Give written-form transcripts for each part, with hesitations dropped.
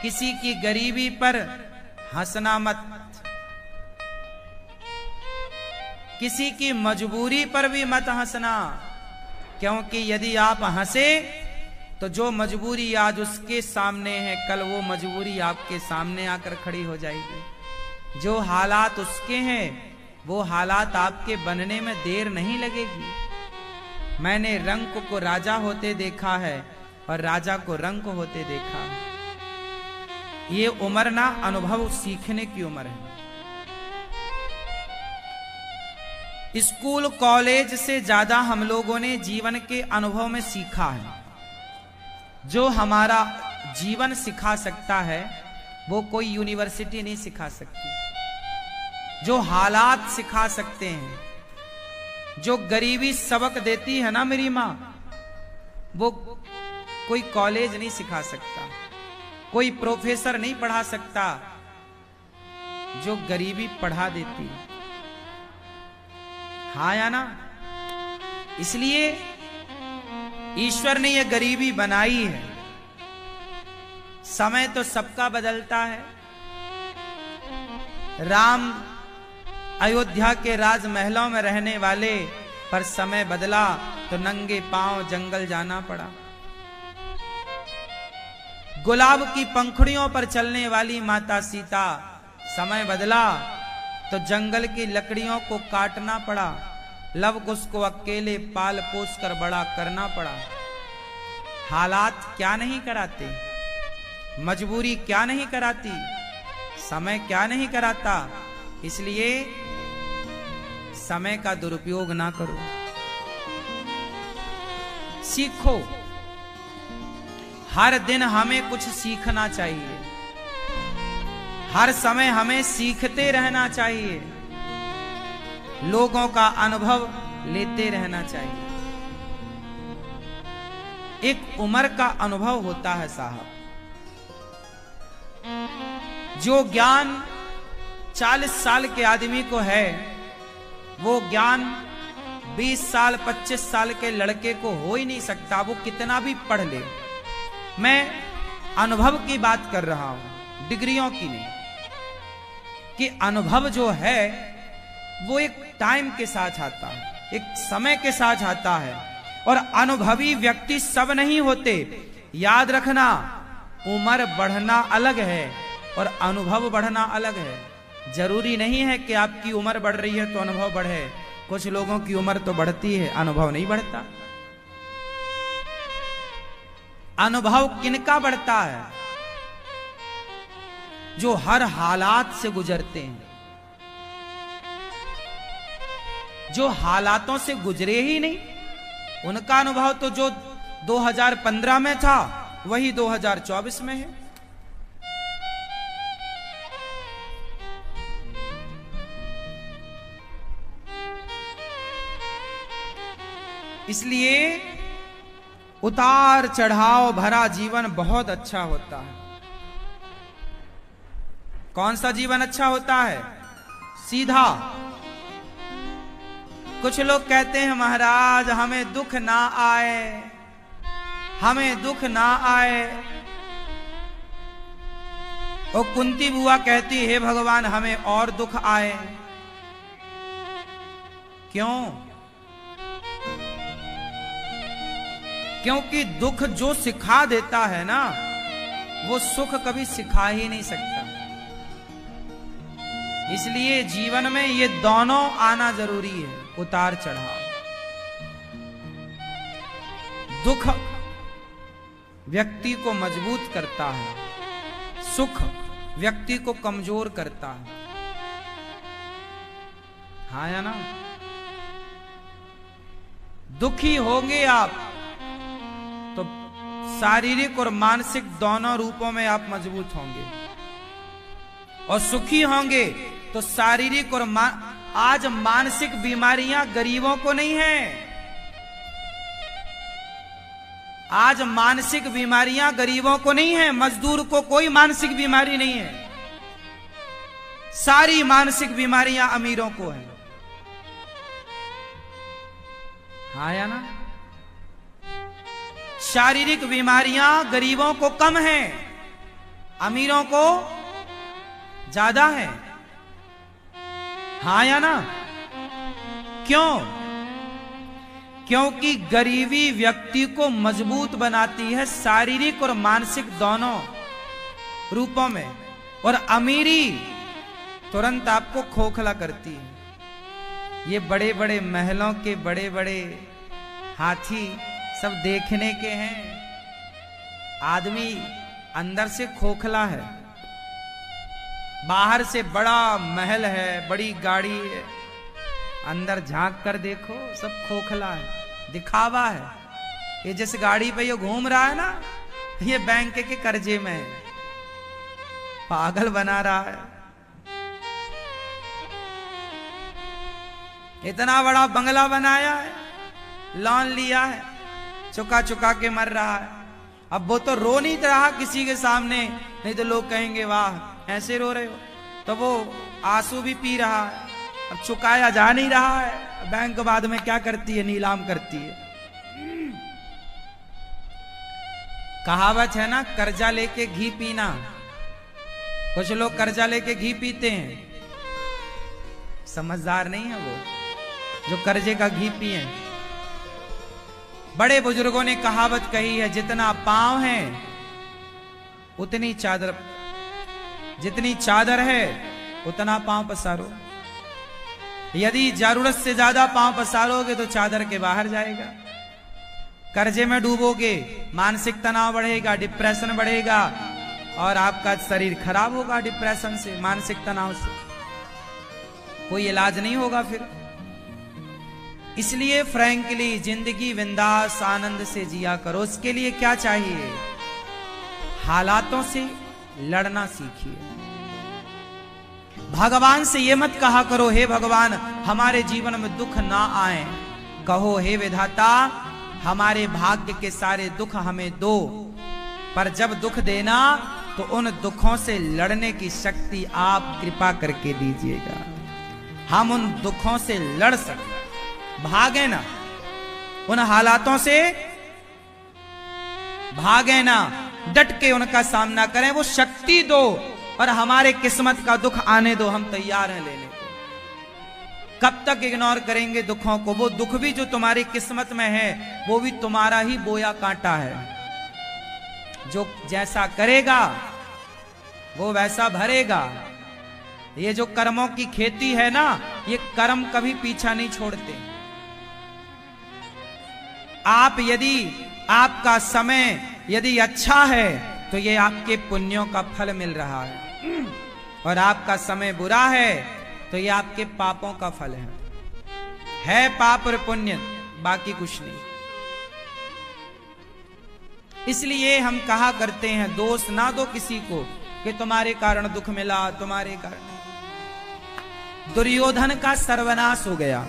किसी की गरीबी पर हंसना मत, किसी की मजबूरी पर भी मत हंसना, क्योंकि यदि आप हंसे तो जो मजबूरी आज उसके सामने है, कल वो मजबूरी आपके सामने आकर खड़ी हो जाएगी। जो हालात उसके हैं वो हालात आपके बनने में देर नहीं लगेगी। मैंने रंक को राजा होते देखा है और राजा को रंक होते देखा है। ये उम्र ना अनुभव सीखने की उम्र है। स्कूल कॉलेज से ज्यादा हम लोगों ने जीवन के अनुभव में सीखा है। जो हमारा जीवन सिखा सकता है वो कोई यूनिवर्सिटी नहीं सिखा सकती। जो हालात सिखा सकते हैं, जो गरीबी सबक देती है ना मेरी माँ, वो कोई कॉलेज नहीं सिखा सकता, कोई प्रोफेसर नहीं पढ़ा सकता। जो गरीबी पढ़ा देती है, हाँ या ना? इसलिए ईश्वर ने यह गरीबी बनाई है। समय तो सबका बदलता है। राम अयोध्या के राजमहलों में रहने वाले, पर समय बदला तो नंगे पांव जंगल जाना पड़ा। गुलाब की पंखुड़ियों पर चलने वाली माता सीता, समय बदला तो जंगल की लकड़ियों को काटना पड़ा। लव कुश को अकेले पाल पोस कर बड़ा करना पड़ा। हालात क्या नहीं कराते, मजबूरी क्या नहीं कराती, समय क्या नहीं कराता। इसलिए समय का दुरुपयोग ना करो, सीखो। हर दिन हमें कुछ सीखना चाहिए, हर समय हमें सीखते रहना चाहिए, लोगों का अनुभव लेते रहना चाहिए। एक उम्र का अनुभव होता है साहब। जो ज्ञान 40 साल के आदमी को है, वो ज्ञान 20 साल 25 साल के लड़के को हो ही नहीं सकता, वो कितना भी पढ़ ले। मैं अनुभव की बात कर रहा हूं, डिग्रियों की नहीं। कि अनुभव जो है वो एक टाइम के साथ आता है, एक समय के साथ आता है। और अनुभवी व्यक्ति सब नहीं होते। याद रखना, उम्र बढ़ना अलग है और अनुभव बढ़ना अलग है। जरूरी नहीं है कि आपकी उम्र बढ़ रही है तो अनुभव बढ़े। कुछ लोगों की उम्र तो बढ़ती है, अनुभव नहीं बढ़ता। अनुभव किनका बढ़ता है? जो हर हालात से गुजरते हैं। जो हालातों से गुजरे ही नहीं, उनका अनुभव तो जो 2015 में था वही 2024 में है। इसलिए उतार चढ़ाव भरा जीवन बहुत अच्छा होता है। कौन सा जीवन अच्छा होता है? सीधा। कुछ लोग कहते हैं महाराज हमें दुख ना आए, हमें दुख ना आए। और कुंती बुआ कहती है भगवान हमें और दुख आए। क्यों? क्योंकि दुख जो सिखा देता है ना, वो सुख कभी सिखा ही नहीं सकता। इसलिए जीवन में ये दोनों आना जरूरी है, उतार चढ़ाव। दुख व्यक्ति को मजबूत करता है, सुख व्यक्ति को कमजोर करता है। हाँ या ना? दुखी होंगे आप तो शारीरिक और मानसिक दोनों रूपों में आप मजबूत होंगे, और सुखी होंगे तो शारीरिक और आज मानसिक बीमारियां गरीबों को नहीं है। आज मानसिक बीमारियां गरीबों को नहीं है, मजदूर को कोई मानसिक बीमारी नहीं है। सारी मानसिक बीमारियां अमीरों को है। हाँ या ना? शारीरिक बीमारियां गरीबों को कम हैं, अमीरों को ज्यादा है। हाँ या ना? क्यों? क्योंकि गरीबी व्यक्ति को मजबूत बनाती है शारीरिक और मानसिक दोनों रूपों में, और अमीरी तुरंत आपको खोखला करती है। ये बड़े बड़े महलों के बड़े बड़े हाथी सब देखने के हैं, आदमी अंदर से खोखला है। बाहर से बड़ा महल है, बड़ी गाड़ी है, अंदर झांक कर देखो सब खोखला है, दिखावा है। ये जिस गाड़ी पे ये घूम रहा है ना, ये बैंक के कर्जे में है, पागल बना रहा है। इतना बड़ा बंगला बनाया है, लोन लिया है, चुका चुका के मर रहा है। अब वो तो रो नहीं रहा किसी के सामने, नहीं तो लोग कहेंगे वाह ऐसे रो रहे हो, तो वो आंसू भी पी रहा है। अब चुकाया जा नहीं रहा है, बैंक बाद में क्या करती है, नीलाम करती है। कहावत है ना, कर्जा लेके घी पीना। कुछ लोग कर्जा लेके घी पीते हैं, समझदार नहीं है वो जो कर्जे का घी पिए। बड़े बुजुर्गों ने कहावत कही है, जितना पांव है उतनी चादर, जितनी चादर है उतना पांव पसारो। यदि जरूरत से ज्यादा पांव पसारोगे तो चादर के बाहर जाएगा। कर्जे में डूबोगे, मानसिक तनाव बढ़ेगा, डिप्रेशन बढ़ेगा, और आपका शरीर खराब होगा डिप्रेशन से, मानसिक तनाव से। कोई इलाज नहीं होगा फिर। इसलिए फ्रैंकली जिंदगी बिंदास आनंद से जिया करो। उसके लिए क्या चाहिए? हालातों से लड़ना सीखिए। भगवान से ये मत कहा करो हे भगवान हमारे जीवन में दुख ना आए, कहो हे विधाता हमारे भाग्य के सारे दुख हमें दो। पर जब दुख देना तो उन दुखों से लड़ने की शक्ति आप कृपा करके दीजिएगा, हम उन दुखों से लड़ सकें। भागे ना, उन हालातों से भागे ना, डट के उनका सामना करें, वो शक्ति दो। और हमारे किस्मत का दुख आने दो, हम तैयार हैं लेने को। कब तक इग्नोर करेंगे दुखों को? वो दुख भी जो तुम्हारी किस्मत में है वो भी तुम्हारा ही बोया कांटा है। जो जैसा करेगा वो वैसा भरेगा। ये जो कर्मों की खेती है ना, ये कर्म कभी पीछा नहीं छोड़ते। आप यदि आपका समय यदि अच्छा है तो ये आपके पुण्यों का फल मिल रहा है, और आपका समय बुरा है तो ये आपके पापों का फल है पाप और पुण्य, बाकी कुछ नहीं। इसलिए हम कहा करते हैं दोष ना दो किसी को कि तुम्हारे कारण दुख मिला, तुम्हारे कारण। दुर्योधन का सर्वनाश हो गया,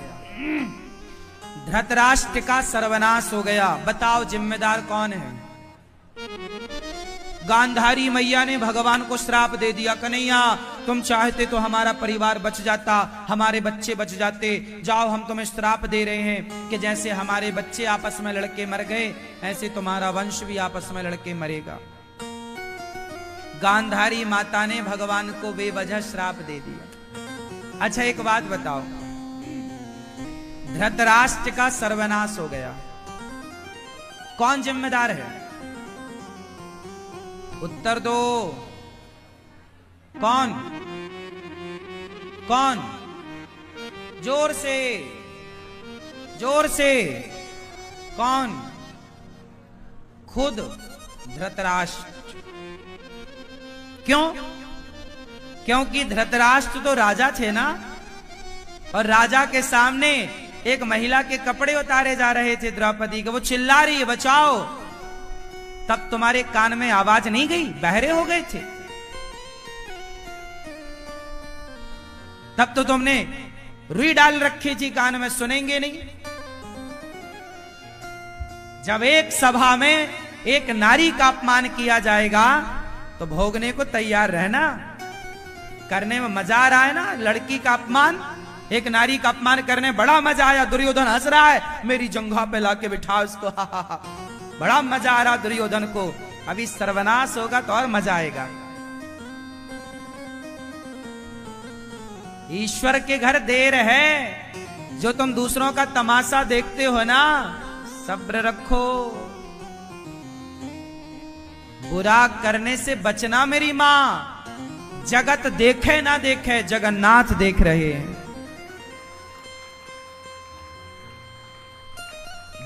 धृतराष्ट्र का सर्वनाश हो गया। बताओ जिम्मेदार कौन है? गांधारी मैया ने भगवान को श्राप दे दिया, कन्हैया तुम चाहते तो हमारा परिवार बच जाता, हमारे बच्चे बच जाते, जाओ हम तुम्हें श्राप दे रहे हैं कि जैसे हमारे बच्चे आपस में लड़के मर गए ऐसे तुम्हारा वंश भी आपस में लड़के मरेगा। गांधारी माता ने भगवान को बेवजह श्राप दे दिया। अच्छा एक बात बताओ, धृतराष्ट्र का सर्वनाश हो गया, कौन जिम्मेदार है? उत्तर दो, कौन? कौन? जोर से, जोर से। कौन? खुद धृतराष्ट्र। क्यों? क्योंकि धृतराष्ट्र तो राजा थे ना, और राजा के सामने एक महिला के कपड़े उतारे जा रहे थे द्रौपदी के, वो चिल्ला रही है बचाओ, तब तुम्हारे कान में आवाज नहीं गई? बहरे हो गए थे तब तो तुमने रुई डाल रखी थी कान में, सुनेंगे नहीं। जब एक सभा में एक नारी का अपमान किया जाएगा तो भोगने को तैयार रहना। करने में मजा आ रहा है ना, लड़की का अपमान, एक नारी का अपमान करने बड़ा मजा आया। दुर्योधन हंस रहा है, मेरी जंघा पे लाके बिठा उसको, बड़ा मजा आ रहा दुर्योधन को। अभी सर्वनाश होगा तो और मजा आएगा। ईश्वर के घर देर है। जो तुम दूसरों का तमाशा देखते हो ना, सब्र रखो। बुरा करने से बचना मेरी मां। जगत देखे ना देखे, जगन्नाथ देख रहे हैं।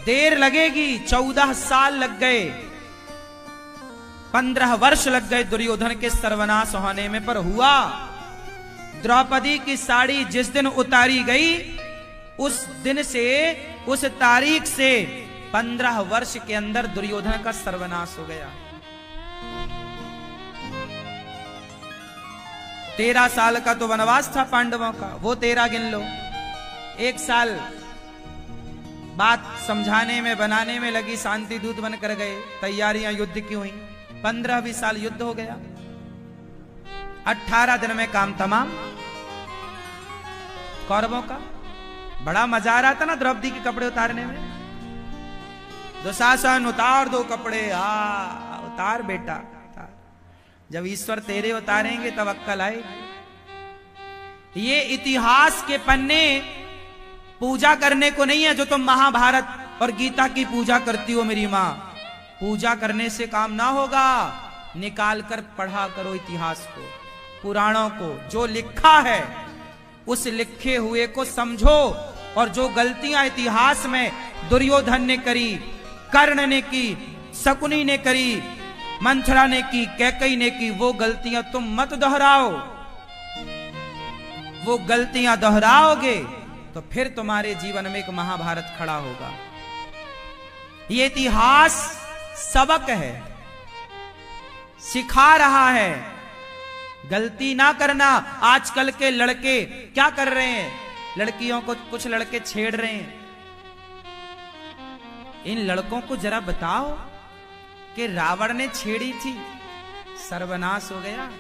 देर लगेगी, 14 साल लग गए, 15 वर्ष लग गए दुर्योधन के सर्वनाश होने में, पर हुआ। द्रौपदी की साड़ी जिस दिन उतारी गई, उस दिन से, उस तारीख से 15 वर्ष के अंदर दुर्योधन का सर्वनाश हो गया। 13 साल का तो वनवास था पांडवों का, वो 13 गिन लो। 1 साल बात समझाने में, बनाने में लगी, शांति दूत बनकर गए, तैयारियां युद्ध की हुई। 15 साल युद्ध हो गया, 18 दिन में काम तमाम कौरवों का। बड़ा मजा आ रहा था ना द्रौपदी के कपड़े उतारने में। दुशासन उतार दो कपड़े, उतार बेटा उतार। जब ईश्वर तेरे उतारेंगे तब अक्कल आएगी। ये इतिहास के पन्ने पूजा करने को नहीं है जो तुम महाभारत और गीता की पूजा करती हो मेरी मां। पूजा करने से काम ना होगा, निकाल कर पढ़ा करो इतिहास को, पुराणों को। जो लिखा है उस लिखे हुए को समझो, और जो गलतियां इतिहास में दुर्योधन ने करी, कर्ण ने की, शकुनी ने करी, मंथरा ने की, कैकेयी ने की, वो गलतियां तुम मत दोहराओ। वो गलतियां दोहराओगे तो फिर तुम्हारे जीवन में एक महाभारत खड़ा होगा। ये इतिहास सबक है, सिखा रहा है, गलती ना करना। आजकल के लड़के क्या कर रहे हैं, लड़कियों को कुछ लड़के छेड़ रहे हैं। इन लड़कों को जरा बताओ कि रावण ने छेड़ी थी, सर्वनाश हो गया।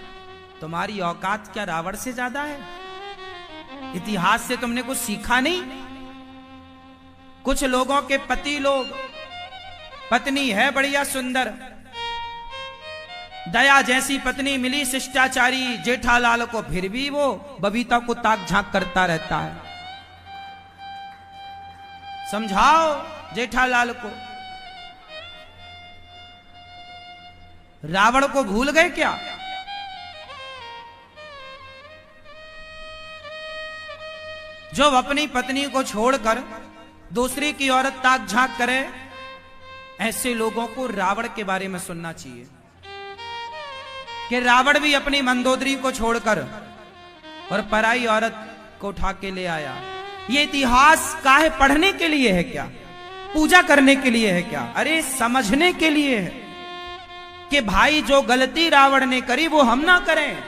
तुम्हारी औकात क्या रावण से ज्यादा है? इतिहास से तुमने कुछ सीखा नहीं? कुछ लोगों के पति लोग, पत्नी है बढ़िया सुंदर, दया जैसी पत्नी मिली, शिष्टाचारी, जेठालाल को, फिर भी वो बबीता को ताक झांक करता रहता है। समझाओ जेठालाल को। रावण को भूल गए क्या? जो अपनी पत्नी को छोड़कर दूसरी की औरत ताक झांक करे, ऐसे लोगों को रावण के बारे में सुनना चाहिए कि रावण भी अपनी मंदोदरी को छोड़कर और पराई औरत को उठा के ले आया। ये इतिहास काहे पढ़ने के लिए है क्या? पूजा करने के लिए है क्या? अरे समझने के लिए है कि भाई जो गलती रावण ने करी वो हम ना करें,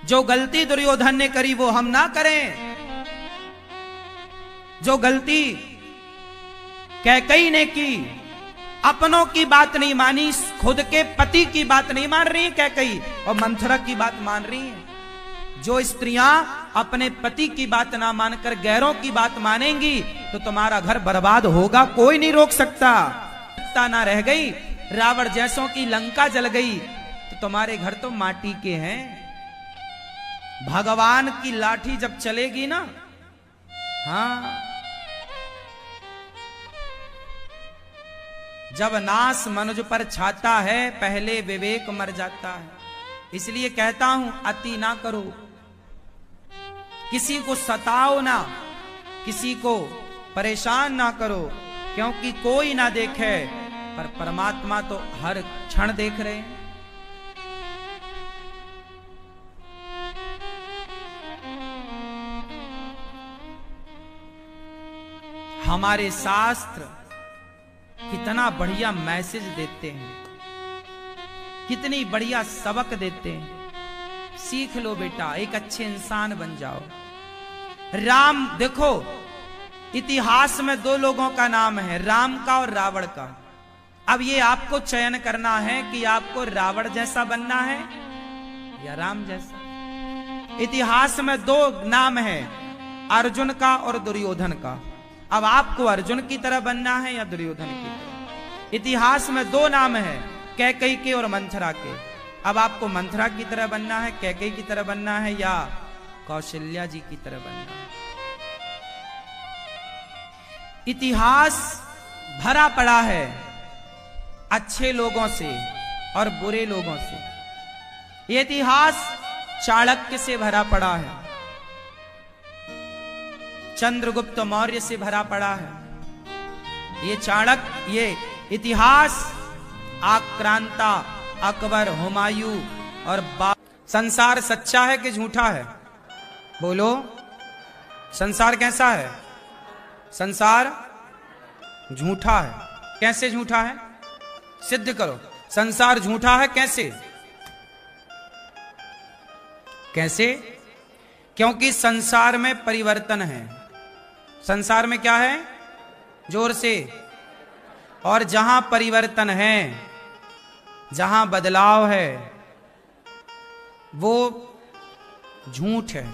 जो गलती दुर्योधन ने करी वो हम ना करें, जो गलती कैकेयी ने की, अपनों की बात नहीं मानी, खुद के पति की बात नहीं मान रही कैकेयी और मंथरा की बात मान रही है। जो स्त्रियां अपने पति की बात ना मानकर गैरों की बात मानेंगी तो तुम्हारा घर बर्बाद होगा, कोई नहीं रोक सकता। ना रह गई, रावण जैसों की लंका जल गई तो तुम्हारे घर तो माटी के हैं। भगवान की लाठी जब चलेगी ना, हाँ, जब नाश मनुज पर छाता है पहले विवेक मर जाता है। इसलिए कहता हूं अति ना करो, किसी को सताओ ना, किसी को परेशान ना करो, क्योंकि कोई ना देखे पर परमात्मा तो हर क्षण देख रहे हैं। हमारे शास्त्र कितना बढ़िया मैसेज देते हैं, कितनी बढ़िया सबक देते हैं। सीख लो बेटा, एक अच्छे इंसान बन जाओ। राम, देखो इतिहास में दो लोगों का नाम है, राम का और रावण का। अब ये आपको चयन करना है कि आपको रावण जैसा बनना है या राम जैसा। इतिहास में दो नाम है, अर्जुन का और दुर्योधन का। अब आपको अर्जुन की तरह बनना है या दुर्योधन की तरह। इतिहास में दो नाम है, कैकेयी के और मंथरा के। अब आपको मंथरा की तरह बनना है, कैकेयी की तरह बनना है, या कौशल्या जी की तरह बनना है। इतिहास भरा पड़ा है अच्छे लोगों से और बुरे लोगों से। ये इतिहास चाणक्य से भरा पड़ा है, चंद्रगुप्त मौर्य से भरा पड़ा है। ये चाणक्य, ये इतिहास आक्रांता, अकबर, हुमायूं और संसार सच्चा है कि झूठा है? बोलो, संसार कैसा है? संसार झूठा है। कैसे झूठा है? सिद्ध करो। संसार झूठा है कैसे? कैसे? क्योंकि संसार में परिवर्तन है। संसार में क्या है? जोर से। और जहां परिवर्तन है, जहां बदलाव है, वो झूठ है।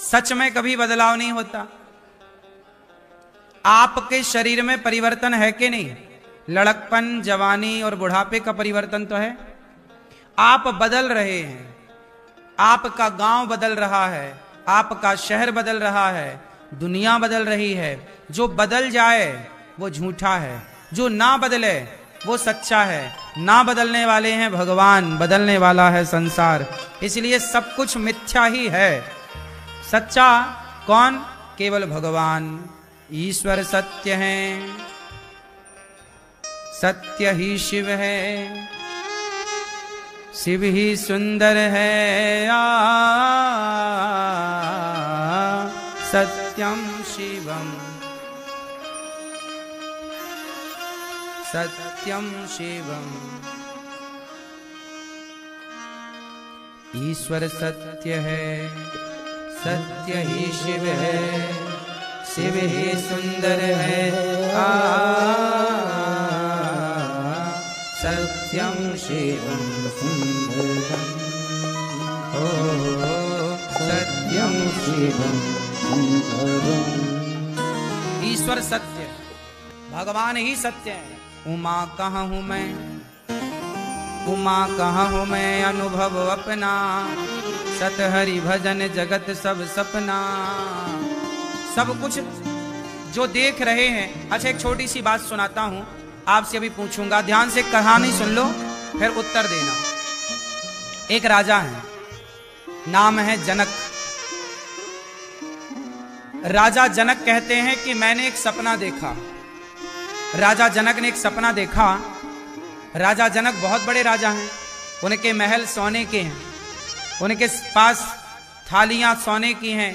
सच में कभी बदलाव नहीं होता। आपके शरीर में परिवर्तन है कि नहीं? लड़कपन, जवानी और बुढ़ापे का परिवर्तन तो है। आप बदल रहे हैं। आपका गांव बदल रहा है, आपका शहर बदल रहा है, दुनिया बदल रही है। जो बदल जाए वो झूठा है, जो ना बदले वो सच्चा है। ना बदलने वाले हैं भगवान, बदलने वाला है संसार। इसलिए सब कुछ मिथ्या ही है। सच्चा कौन? केवल भगवान। ईश्वर सत्य है, सत्य ही शिव है, शिव ही सुंदर है। सत्यम शिवम, सत्यम शिवम। ईश्वर सत्य है, सत्य ही शिव है, शिव ही सुंदर है। सत्यम शिवम सुंदरम, ओ सत्यम शिवम सुंदरम। ईश्वर सत्य, भगवान ही सत्य है। उमा कहाँ हूँ मैं, उमा कहाँ हूँ मैं, अनुभव अपना, सत हरि भजन जगत सब सपना। सब कुछ जो देख रहे हैं। अच्छा, एक छोटी सी बात सुनाता हूं, आपसे अभी पूछूंगा, ध्यान से कहानी सुन लो फिर उत्तर देना। एक राजा है, नाम है जनक। राजा जनक कहते हैं कि मैंने एक सपना देखा। राजा जनक ने एक सपना देखा। राजा जनक बहुत बड़े राजा हैं, उनके महल सोने के हैं, उनके पास थालियां सोने की हैं,